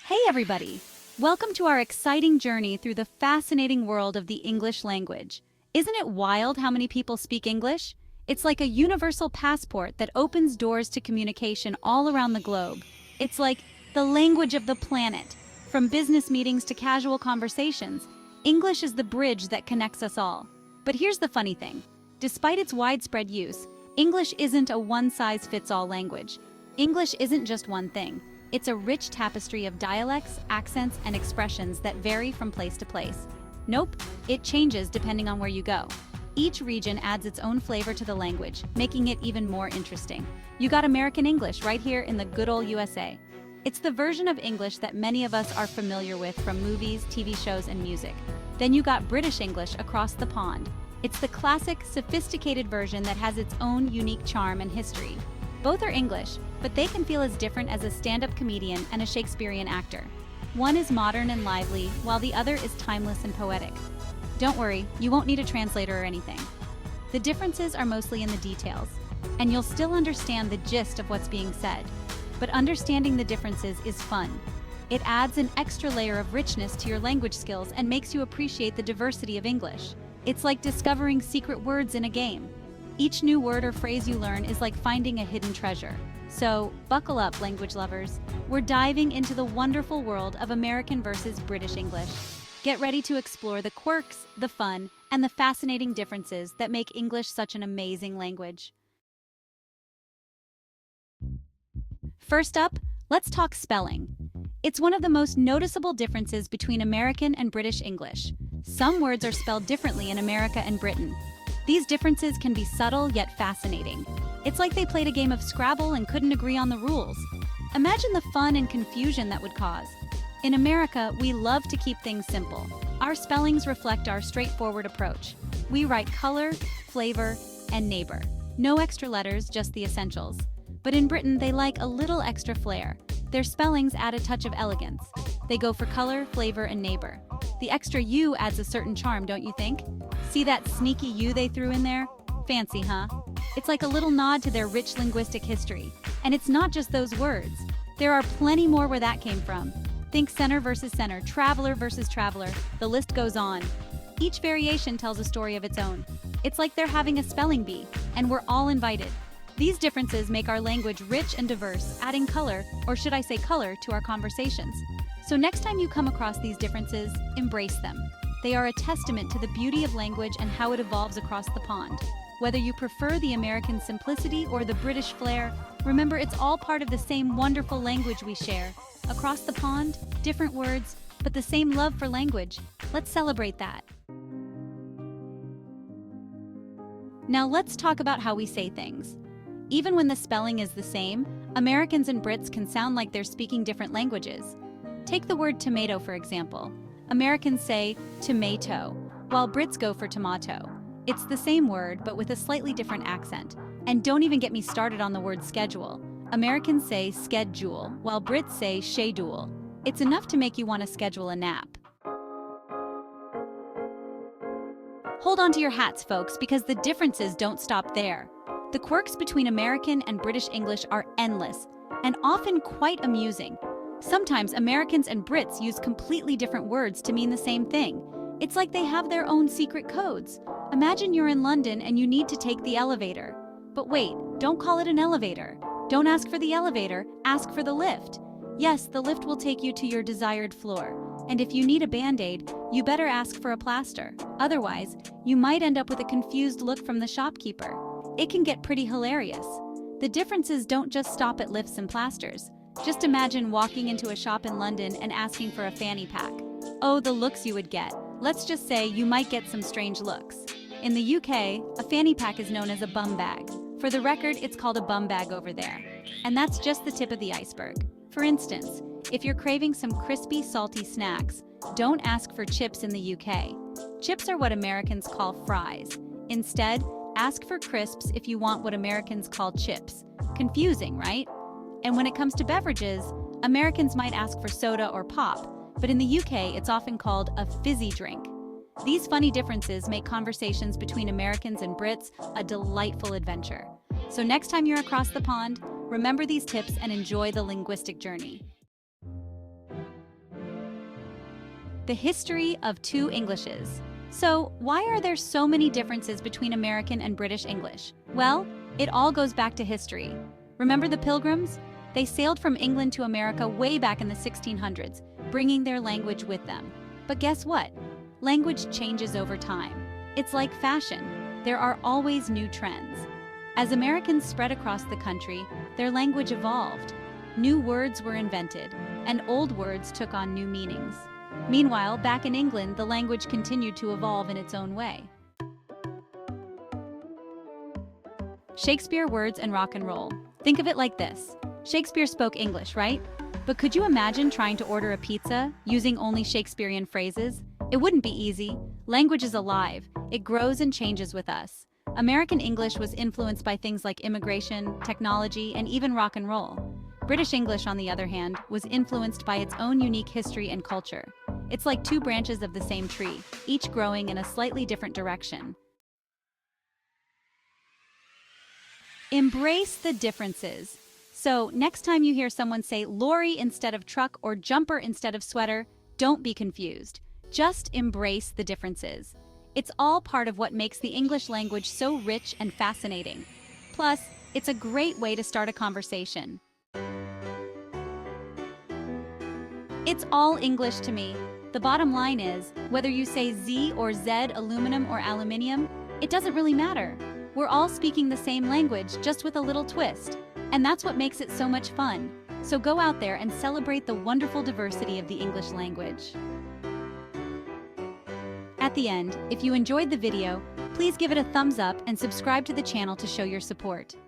Hey everybody! Welcome to our exciting journey through the fascinating world of the English language. Isn't it wild how many people speak English? It's like a universal passport that opens doors to communication all around the globe. It's like the language of the planet. From business meetings to casual conversations, English is the bridge that connects us all. But here's the funny thing. Despite its widespread use, English isn't a one-size-fits-all language. English isn't just one thing. It's a rich tapestry of dialects, accents, and expressions that vary from place to place. Nope, it changes depending on where you go. Each region adds its own flavor to the language, making it even more interesting. You got American English right here in the good old USA. It's the version of English that many of us are familiar with from movies, TV shows, and music. Then you got British English across the pond. It's the classic, sophisticated version that has its own unique charm and history. Both are English, but they can feel as different as a stand-up comedian and a Shakespearean actor. One is modern and lively, while the other is timeless and poetic. Don't worry, you won't need a translator or anything. The differences are mostly in the details, and you'll still understand the gist of what's being said. But understanding the differences is fun. It adds an extra layer of richness to your language skills and makes you appreciate the diversity of English. It's like discovering secret words in a game. Each new word or phrase you learn is like finding a hidden treasure. So, buckle up, language lovers. We're diving into the wonderful world of American versus British English. Get ready to explore the quirks, the fun, and the fascinating differences that make English such an amazing language. First up, let's talk spelling. It's one of the most noticeable differences between American and British English. Some words are spelled differently in America and Britain. These differences can be subtle yet fascinating. It's like they played a game of Scrabble and couldn't agree on the rules. Imagine the fun and confusion that would cause. In America, we love to keep things simple. Our spellings reflect our straightforward approach. We write color, flavor, and neighbor. No extra letters, just the essentials. But in Britain, they like a little extra flair. Their spellings add a touch of elegance. They go for color, flavor, and neighbor. The extra U adds a certain charm, don't you think? See that sneaky U they threw in there? Fancy, huh? It's like a little nod to their rich linguistic history. And it's not just those words. There are plenty more where that came from. Think center versus center, traveler versus traveler. The list goes on. Each variation tells a story of its own. It's like they're having a spelling bee, and we're all invited. These differences make our language rich and diverse, adding color, or should I say color, to our conversations. So next time you come across these differences, embrace them. They are a testament to the beauty of language and how it evolves across the pond. Whether you prefer the American simplicity or the British flair, remember it's all part of the same wonderful language we share. Across the pond, different words, but the same love for language. Let's celebrate that. Now let's talk about how we say things. Even when the spelling is the same, Americans and Brits can sound like they're speaking different languages. Take the word tomato, for example. Americans say tomato, while Brits go for tomato. It's the same word, but with a slightly different accent. And don't even get me started on the word schedule. Americans say schedule, while Brits say schedule. It's enough to make you want to schedule a nap. Hold on to your hats, folks, because the differences don't stop there. The quirks between American and British English are endless, and often quite amusing. Sometimes Americans and Brits use completely different words to mean the same thing. It's like they have their own secret codes. Imagine you're in London and you need to take the elevator. But wait, don't call it an elevator. Don't ask for the elevator, ask for the lift. Yes, the lift will take you to your desired floor. And if you need a Band-Aid, you better ask for a plaster. Otherwise, you might end up with a confused look from the shopkeeper. It can get pretty hilarious. The differences don't just stop at lifts and plasters. Just imagine walking into a shop in London and asking for a fanny pack. Oh, the looks you would get. Let's just say you might get some strange looks. In the UK, a fanny pack is known as a bum bag. For the record, it's called a bum bag over there. And that's just the tip of the iceberg. For instance, if you're craving some crispy, salty snacks, don't ask for chips in the UK. Chips are what Americans call fries. Instead, ask for crisps if you want what Americans call chips. Confusing, right? And when it comes to beverages, Americans might ask for soda or pop, but in the UK, it's often called a fizzy drink. These funny differences make conversations between Americans and Brits a delightful adventure. So next time you're across the pond, remember these tips and enjoy the linguistic journey. the history of two Englishes. So, why are there so many differences between American and British English? Well, it all goes back to history. Remember the Pilgrims? They sailed from England to America way back in the 1600s, bringing their language with them. But guess what? Language changes over time. It's like fashion. There are always new trends. As Americans spread across the country, their language evolved. New words were invented, and old words took on new meanings. Meanwhile, back in England, the language continued to evolve in its own way. Shakespeare words and rock and roll. Think of it like this. Shakespeare spoke English, right? But could you imagine trying to order a pizza using only Shakespearean phrases? It wouldn't be easy. Language is alive. It grows and changes with us. American English was influenced by things like immigration, technology, and even rock and roll. British English, on the other hand, was influenced by its own unique history and culture. It's like two branches of the same tree, each growing in a slightly different direction. Embrace the differences. So, next time you hear someone say lorry instead of truck or jumper instead of sweater, don't be confused. Just embrace the differences. It's all part of what makes the English language so rich and fascinating. Plus, it's a great way to start a conversation. It's all English to me. The bottom line is, whether you say Z or Z, aluminum or aluminium, it doesn't really matter. We're all speaking the same language, just with a little twist. And that's what makes it so much fun. So go out there and celebrate the wonderful diversity of the English language. At the end, if you enjoyed the video, please give it a thumbs up and subscribe to the channel to show your support.